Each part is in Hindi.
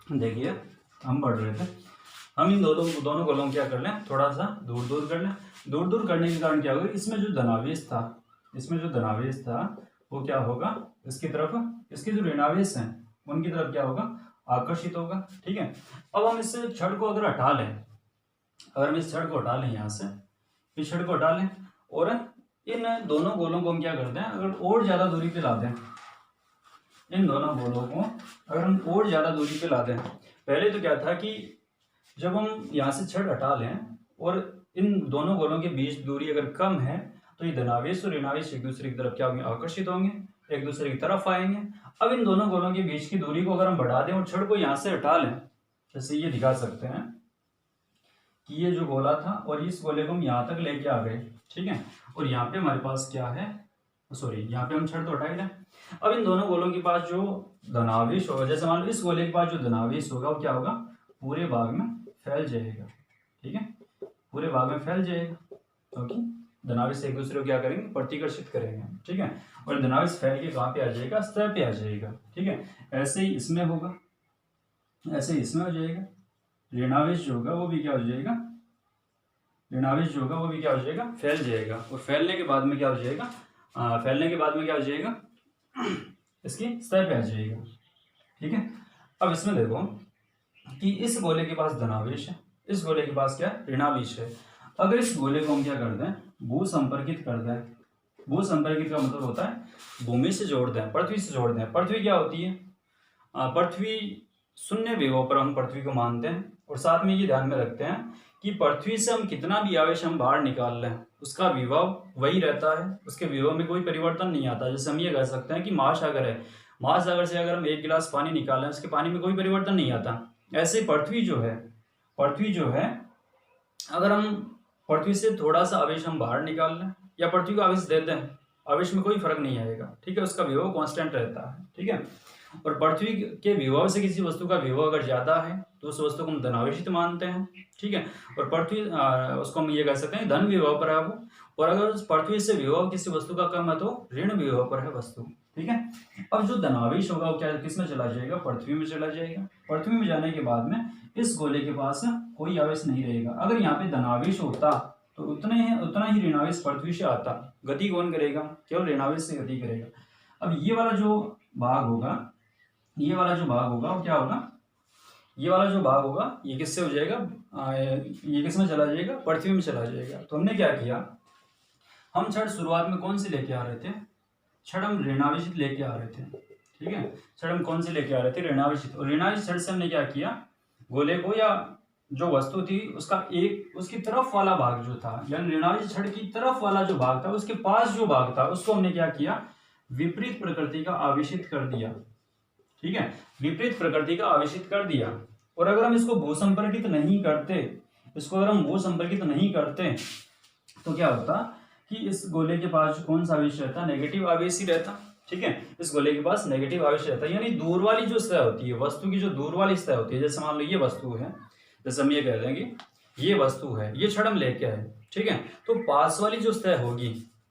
देखिए हम बढ़ रहे थे, हम इन दोनों गोलों क्या कर लें, थोड़ा सा दूर दूर कर लें। दूर दूर करने के कारण क्या होगा, इसमें जो धनावेश था वो क्या होगा, इसकी तरफ, इसके जो ऋणावेश हैं उनकी तरफ क्या होगा, आकर्षित होगा। ठीक है, अब हम इस छड़ को अगर हटा लें, अगर हम इस छड़ को हटा लें यहाँ से, इस छड़ को हटा लें और इन दोनों गोलों को हम क्या करते हैं, अगर और ज्यादा दूरी पे ला दें, इन दोनों गोलों को अगर हम और ज्यादा दूरी पे ला दें, पहले तो क्या था कि जब हम यहाँ से छड़ हटा लें और इन दोनों गोलों के बीच दूरी अगर कम है तो ये धनावेश और ऋणावेश एक दूसरे की तरफ क्या होंगे, आकर्षित होंगे, एक दूसरे की तरफ आएंगे। अब इन दोनों गोलों के बीच की दूरी को अगर हम बढ़ा दें और छड़ को यहाँ से हटा लें, जैसे ये दिखा सकते हैं कि ये जो गोला था और इस गोले को हम यहाँ तक लेके आ गए। ठीक है, और यहाँ पे हमारे पास क्या है, सॉरी यहाँ पे हम छड़ तो हटा ही लें। अब इन दोनों गोलों के पास जो धनावेश होगा, जैसे मान लो इस गोले के पास जो धनावेश होगा वो क्या होगा, पूरे भाग में फैल जाएगा। ठीक है, पूरे भाग में फैल जाएगा क्योंकि धनावेश एक दूसरे को क्या करेंगे, प्रतिकर्षित करेंगे। ठीक है, और धनावेश फैल के कहाँ पे आ जाएगा, सतह पे आ जाएगा। ठीक है, ऐसे ही इसमें होगा, ऐसे ही इसमें हो जाएगा। ऋणावेश जो होगा वो भी क्या हो जाएगा, ऋणावेश जो होगा वो भी क्या हो जाएगा, फैल जाएगा। और फैलने के बाद में क्या हो जाएगा, फैलने के बाद में क्या हो जाएगा, इसकी सतह पे आ जाएगा। ठीक है, अब इसमें देखो कि इस गोले के पास धनावेश है, इस गोले के पास क्या ऋणावेश है। अगर इस गोले को हम क्या कर दें, भू संपर्कित कर दें, भू संपर्कित का मतलब होता है भूमि से जोड़ दें, पृथ्वी से जोड़ दें। पृथ्वी क्या होती है, पृथ्वी शून्य विभव पर हम पृथ्वी को मानते हैं, और साथ में ये ध्यान में रखते हैं कि पृथ्वी से हम कितना भी आवेश हम बाहर निकाल लें उसका विभव वही रहता है, उसके विभव में कोई परिवर्तन नहीं आता। जैसे हम ये कह सकते हैं कि महासागर है, महासागर से अगर हम 1 गिलास पानी निकालें उसके पानी में कोई परिवर्तन नहीं आता। ऐसे पृथ्वी जो है अगर हम पृथ्वी से थोड़ा सा आवेश हम बाहर निकाल लें या पृथ्वी को आवेश दे दें, आवेश में कोई फर्क नहीं आएगा। ठीक है, उसका विभव कांस्टेंट रहता है। ठीक है, और पृथ्वी के विभव से किसी वस्तु का विभव अगर ज्यादा है तो उस वस्तु को हम धनावेशित मानते हैं। ठीक है, और पृथ्वी उसको हम ये कह सकते हैं धन विभव पर है वो, और अगर उस पृथ्वी से विभव किसी वस्तु का कम है तो ऋण विभव पर है वस्तु। ठीक है, अब जो धनावेश होगा वो क्या किस में चला जाएगा, पृथ्वी में चला जाएगा। पृथ्वी में जाने के बाद में इस गोले के पास कोई आवेश नहीं रहेगा। अगर यहाँ पे धनावेश होता तो उतना ही ऋणावेश पृथ्वी से आता। गति कौन करेगा, केवल ऋणावेश से गति करेगा। अब ये वाला जो भाग होगा, ये वाला जो भाग होगा वो क्या होगा, ये वाला जो भाग होगा ये किससे हो जाएगा, ये किस में चला जाएगा, पृथ्वी में चला जाएगा। तो हमने क्या किया, हम छड़ शुरुआत में कौन से लेके आ रहे थे, छड़ हम ऋणावेशित लेके आ रहे थे। ठीक है, छड़ हम कौन से लेके आ रहे थे, ऋणावेशित। और ऋणावेशित छड़ से हमने क्या किया, गोले को या जो वस्तु थी उसका एक उसकी तरफ वाला भाग जो था, यानी ऋणावेशित छड़ की तरफ वाला जो भाग था उसके पास जो भाग था उसको हमने क्या किया, विपरीत प्रकृति का आवेशित कर दिया। ठीक है, विपरीत प्रकृति का आवेशित कर दिया। और अगर हम इसको भू संपर्कित नहीं करते, इसको अगर हम भू संपर्कित नहीं करते तो क्या होता कि इस गोले के पास कौन सा आवेश रहता, नेगेटिव आवेश ही रहता। ठीक है, इस गोले के पास नेगेटिव आवेश रहता है, यानी दूर वाली जो सतह होती है, वस्तु की जो दूर वाली सतह होती है, जैसे मान लो ये वस्तु है, जैसे हम ये कह रहे हैं कि ये वस्तु है, ये छड़ हम लेके आए। ठीक है, तो पास वाली जो सतह होगी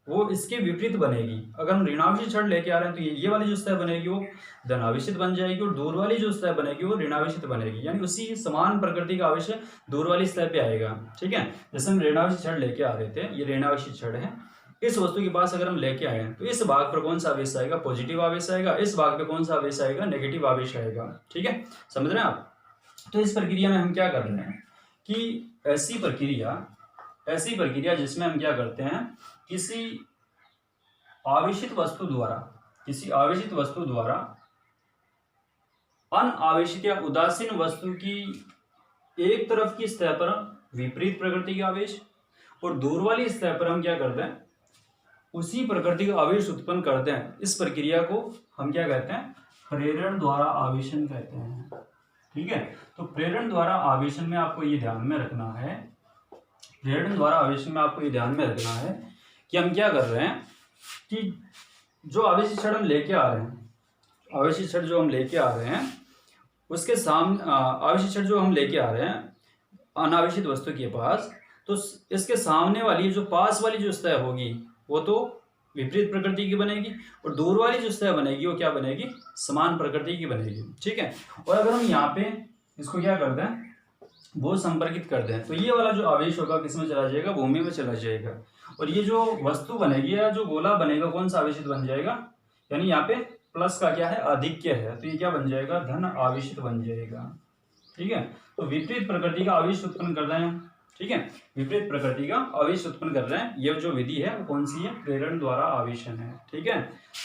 वो इसके विपरीत बनेगी। अगर हम ऋणावेशित छड़ लेके आ रहे हैं तो ये वाली जो सतह बनेगी वो धनावेशित बन जाएगी, और दूर वाली जो सतह बनेगी वो ऋणावेशित बनेगी, यानी उसी समान प्रकृति का आवेश दूर वाली सतह पे आएगा। ठीक है, जैसे हम ऋणावेशित छड़ लेके आ रहे थे, ये ऋणावेशित छड़ है, इस वस्तु के पास अगर हम लेके आए तो इस भाग पर कौन सा आवेश आएगा, पॉजिटिव आवेश आएगा, इस भाग पे कौन सा आवेश आएगा, नेगेटिव आवेश आएगा। ठीक है, समझ रहे हैं आप। तो इस प्रक्रिया में हम क्या कर रहे हैं कि ऐसी प्रक्रिया जिसमें हम क्या करते हैं, किसी आवेशित वस्तु द्वारा अनावेशित या उदासीन वस्तु की एक तरफ की सतह पर विपरीत प्रकृति का आवेश, और दूर वाली सतह पर हम क्या करते हैं, उसी प्रकृति का आवेश उत्पन्न करते हैं। इस प्रक्रिया को हम क्या कहते हैं, प्रेरण द्वारा आवेशन कहते हैं। ठीक है, तो प्रेरण द्वारा आवेशन में आपको ये ध्यान में रखना है, प्रेरण द्वारा आवेशन में आपको ये ध्यान में रखना है कि हम क्या कर रहे हैं कि जो आवेशित छड़ हम लेके आ रहे हैं, आवेशित छड़ जो हम लेके आ रहे हैं उसके सामने, आवेशित छड़ जो हम लेके आ रहे हैं अनावेशित वस्तु के पास, तो इसके सामने वाली जो पास वाली जो सतह होगी वो तो विपरीत प्रकृति की बनेगी, और दूर वाली जो सतह बनेगी वो क्या बनेगी, समान प्रकृति की बनेगी। ठीक है, और अगर हम यहाँ पे इसको क्या करते हैं, वो संपर्कित कर दें, तो ये वाला जो आवेश होगा किसमें चला जाएगा, भूमि में चला जाएगा, और ये जो वस्तु बनेगी या जो गोला बनेगा कौन सा आवेशित बन जाएगा, यानी यहाँ पे प्लस का क्या है, आधिक्य है, तो ये क्या बन जाएगा, धन आवेशित बन जाएगा। ठीक है, तो विपरीत प्रकृति का आवेश उत्पन्न कर रहे हैं। ठीक है, विपरीत प्रकृति का आवेश उत्पन्न कर रहे हैं, ये जो विधि है वो कौन सी है, प्रेरण द्वारा आवेशन है। ठीक है,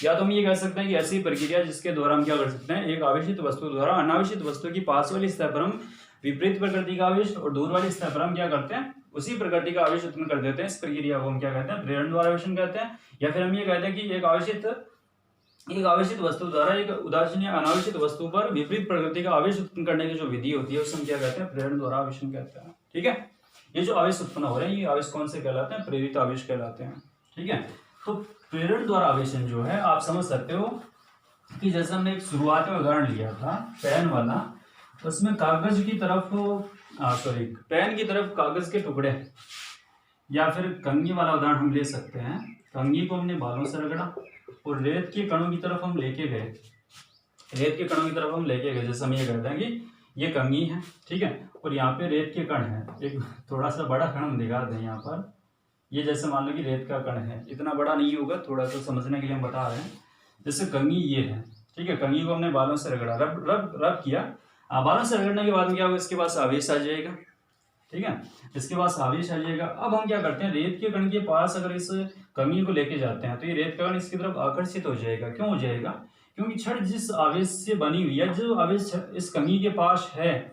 या तो हम ये कह सकते हैं कि ऐसी प्रक्रिया जिसके द्वारा हम क्या कर सकते हैं, एक आवेशित वस्तु द्वारा अनावेशित वस्तु की पास वाली सतह पर हम विपरीत प्रकृति का आवेश और दूर वाली सतह पर हम क्या करते हैं, उसी प्रकृति का आवेश उत्पन्न कर देते हैं। इस प्रक्रिया को हम क्या कहते हैं, प्रेरण द्वारा आवेशन कहते हैं। या फिर हम ये कहते हैं कि एक आवेशित वस्तु द्वारा एक उदासीन या अनावेशित वस्तु पर विपरीत प्रकृति का आवेश उत्पन्न करने की जो विधि होती है उसे हम क्या कहते हैं, प्रेरण द्वारा आवेशन कहते हैं। ठीक है, ये जो आवेश उत्पन्न हो रहे हैं ये आवेश कौन से कहलाते हैं, प्रेरित आवेश कहलाते हैं। ठीक है, तो प्रेरण द्वारा आवेशन जो है आप समझ सकते हो कि जैसे हमने एक शुरुआत में उदाहरण लिया था पेन वाला, उसमें कागज की तरफ पेन की तरफ कागज के टुकड़े, या फिर कंघी वाला उदाहरण हम ले सकते हैं, कंघी को हमने बालों से रगड़ा और रेत के कणों की तरफ हम लेके गए, जैसे हम ये कहते हैं कि ये कंघी है। ठीक है, और यहाँ पे रेत के कण है, एक थोड़ा सा बड़ा कण हम दिखा दें यहाँ पर, ये जैसे मान लो कि रेत का कण है, इतना बड़ा नहीं होगा, थोड़ा सा समझने के लिए हम बता रहे हैं। जैसे कंघी ये है, ठीक है, कंघी को हमने बालों से रगड़ा, रब किया, बालों से रगड़ने के बाद क्या होगा, इसके पास आवेश आ जाएगा। ठीक है, इसके पास आवेश आ जाएगा। अब हम क्या करते हैं, रेत के कण के पास अगर इस कंघी को लेके जाते हैं तो ये रेत का कण इसकी तरफ आकर्षित हो जाएगा। क्यों हो जाएगा, क्योंकि छड़ जिस आवेश से बनी हुई है, जो आवेश इस कंघी के पास है,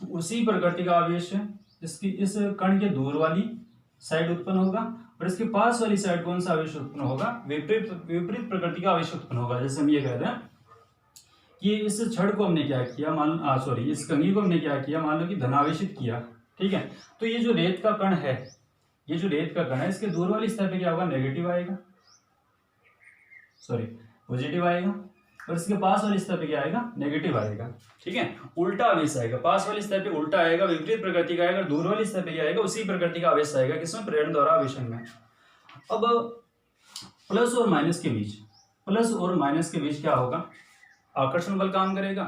उसी प्रकृति का आवेश इसकी इस कण के दूर वाली साइड उत्पन्न होगा, और इसके पास वाली साइड कौन सा आवेश उत्पन्न होगा, विपरीत प्रकृति का आवेश उत्पन्न होगा। जैसे हम ये कहते हैं कि इस छड़ को हमने क्या किया, इस कंघी को हमने क्या किया, मान लो कि धनावेशित किया। ठीक है, तो ये जो रेत का कण है, इसके दूर वाली सतह पे क्या होगा, पॉजिटिव आएगा, और इसके पास वाली सतह पे क्या आएगा, नेगेटिव आएगा। ठीक है, उल्टा आवेश आएगा, पास वाली सतह पे उल्टा आएगा, विपरीत प्रकृति का आएगा, दूर वाली सतह पे क्या आएगा, उसी प्रकृति का आवेश आएगा, किसमें, प्रेरण द्वारा आवेशन में। अब प्लस और माइनस के बीच क्या होगा, आकर्षण बल काम करेगा,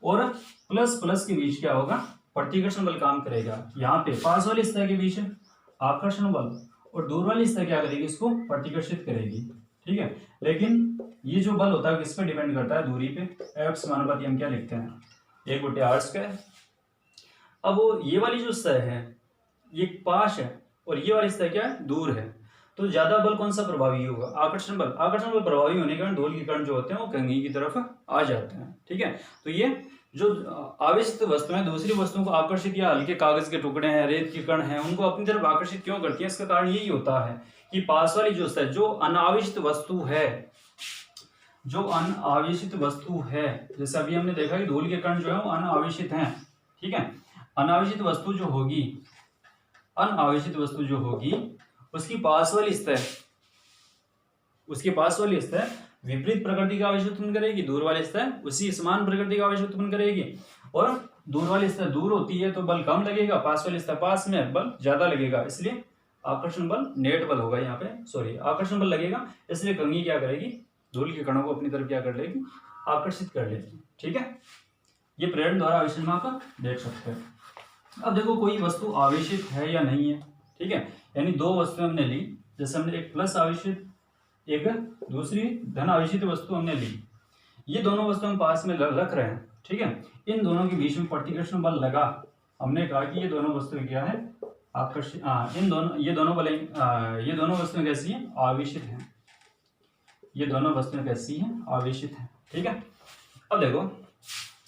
और प्लस के बीच क्या होगा, प्रतिकर्षण बल काम करेगा। यहाँ पे पास वाली सतह के बीच आकर्षण बल और दूर वाली सतह क्या करेगी, इसको प्रतिकर्षित करेगी। ठीक है, लेकिन ये जो बल होता है किस पे डिपेंड करता है, दूरी पे। F समानुपाती हम क्या लिखते हैं, 1/r²। अब ये वाली जो सतह है ये पास है, और ये वाली सतह क्या है, दूर है, तो ज्यादा बल कौन सा प्रभावी होगा, आकर्षण बल प्रभावी होने के कारण धूल के कण जो होते हैं वो कंघी की तरफ आ जाते हैं। ठीक है, तो ये जो आवेशित वस्तु है दूसरी वस्तुओं को आकर्षित, या हल्के कागज के टुकड़े हैं, रेत के कण हैं, उनको अपनी तरफ आकर्षित क्यों करती है, इसका कारण यही होता है कि पास वाली जो सतह, जो अनावेशित वस्तु है, जैसे अभी हमने देखा कि धूल के कण जो है वो अनावेशित हैं। ठीक है, अनावेशित वस्तु जो होगी उसकी पास वाली सतह विपरीत प्रकृति का आवेश उत्पन्न करेगी, दूर वाली सतह उसी समान प्रकृति का आवेश उत्पन्न करेगी, और दूर वाली सतह दूर होती है तो बल कम लगेगा, पास वाली सतह पास में बल ज्यादा लगेगा, इसलिए आकर्षण बल नेट बल होगा, यहाँ पे आकर्षण बल लगेगा, इसलिए कंघी क्या करेगी, धूल के कणों को अपनी तरफ क्या कर लेगी, आकर्षित कर लेगी। ठीक है, ये प्रेरण द्वारा आवेशन में आप देख सकते हैं। अब देखो कोई वस्तु आवेशित है या नहीं है। ठीक है, यानी दो वस्तुएं हमने ली, जैसे हमने एक प्लस आवेशित, एक दूसरी धन आवेशित वस्तु हमने ली, ये दोनों वस्तु हम पास में रख रहे हैं। ठीक है, इन दोनों के बीच में प्रतिकर्षण बल लगा, हमने कहा कि ये दोनों वस्तुएं क्या है, आकर्षित, ये दोनों वस्तुएं कैसी हैं, आवेशित हैं, आवेशित हैं। ठीक है, अब देखो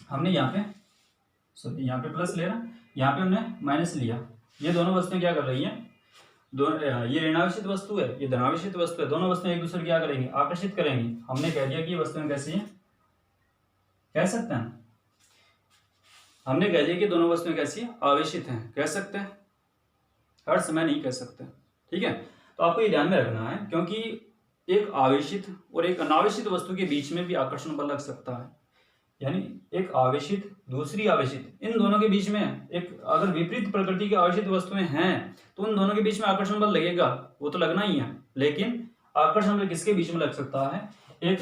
हमने यहाँ पे प्लस ले रहा, यहाँ पे हमने माइनस लिया, ये दोनों वस्तुएं क्या कर रही हैं, ये ऋणावेशित वस्तु है, ये धनावेशित वस्तु है, दोनों वस्तुएं एक दूसरे क्या करेंगी, आकर्षित करेंगी। हमने कह दिया कि ये वस्तुएं कैसी हैं, कह सकते हैं, हमने कह दिया कि दोनों वस्तुएं कैसी हैं, आवेशित हैं, कह सकते हैं, हर समय नहीं कह सकते। ठीक है, तो आपको ये ध्यान में रखना है, क्योंकि एक आवेशित और एक अनावेशित वस्तु के बीच में भी आकर्षण बल लग सकता है, यानी एक आवेशित दूसरी आवेशित, इन दोनों के बीच में एक अगर विपरीत प्रकृति की आवेशित वस्तुएं हैं तो उन दोनों के बीच में आकर्षण बल लगेगा, वो तो लगना ही है। लेकिन आकर्षण बल किसके बीच में लग सकता है? एक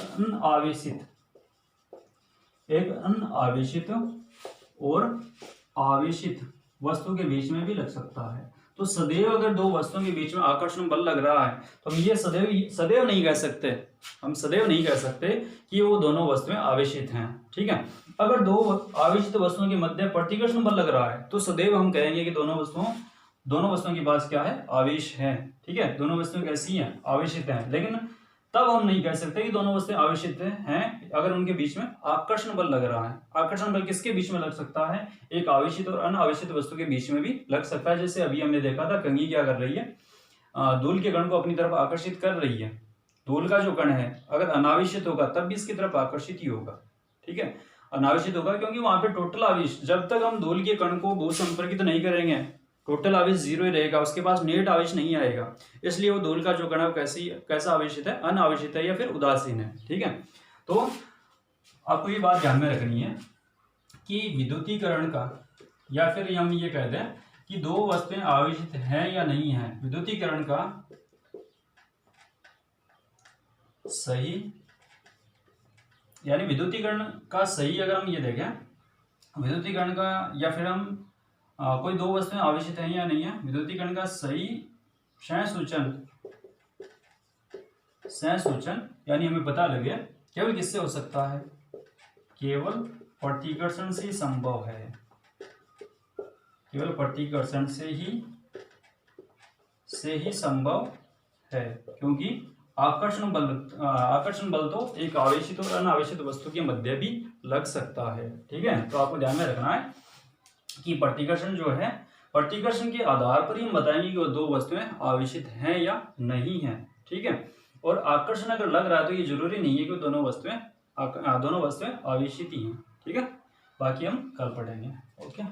अनावेशित और आवेशित वस्तु के बीच में भी लग सकता है। तो सदैव अगर दो वस्तुओं के बीच में आकर्षण बल लग रहा है तो हम ये सदैव नहीं कह सकते, हम सदैव नहीं कह सकते कि वो दोनों वस्तुएं आवेशित हैं। ठीक है, अगर दो आवेशित वस्तुओं के मध्य प्रतिकर्षण बल लग रहा है तो सदैव हम कहेंगे कि दोनों वस्तुओं के पास क्या है? आवेश है। ठीक है, दोनों वस्तुएं कैसी हैं? आवेशित हैं। लेकिन तब हम नहीं कह सकते कि दोनों वस्तुएं आवेशित हैं अगर उनके बीच में आकर्षण बल लग रहा है। आकर्षण बल किसके बीच में लग सकता है? एक आवेशित और अनावेशित वस्तु के बीच में भी लग सकता है। जैसे अभी हमने देखा था, कंघी क्या कर रही है? धूल के कण को अपनी तरफ आकर्षित कर रही है। धूल का जो कण है अगर अनावेशित होगा तब भी इसकी तरफ आकर्षित ही होगा। ठीक है, अनावेशित होगा क्योंकि वहां पे टोटल आवेश, जब तक हम धूल के कण को भू संपर्कित नहीं करेंगे टोटल आवेश जीरो ही रहेगा, उसके पास नेट आवेश नहीं आएगा। इसलिए वो धूल का जो कण है कैसा आवेशित है? अनावेशित है या फिर उदासीन है। ठीक है, तो आपको ये बात ध्यान में रखनी है कि विद्युतीकरण का, या फिर हम ये कहते हैं कि दो वस्तुएं आवेशित हैं या नहीं है, विद्युतीकरण का सही, यानी विद्युतीकरण का सही अगर हम ये देखें, विद्युतीकरण का, या फिर हम कोई दो वस्तुएं आवेशित हैं या नहीं है, विद्युतीकरण का सही सहसूचन यानी हमें पता लगे केवल किससे हो सकता है? केवल प्रतिकर्षण से संभव है, केवल प्रतिकर्षण से ही संभव है, क्योंकि आकर्षण बल तो एक आवेशित और अनावेशित वस्तु के मध्य भी लग सकता है। ठीक है, तो आपको ध्यान में रखना है कि प्रतिकर्षण जो है, प्रतिकर्षण के आधार पर ही हम बताएंगे कि वो दो वस्तुएं आवेशित हैं या नहीं है। ठीक है, और आकर्षण अगर लग रहा है तो ये जरूरी नहीं है कि दोनों वस्तुएं आवेशित ही हैं। ठीक है, बाकी हम कल पढ़ेंगे। ओके।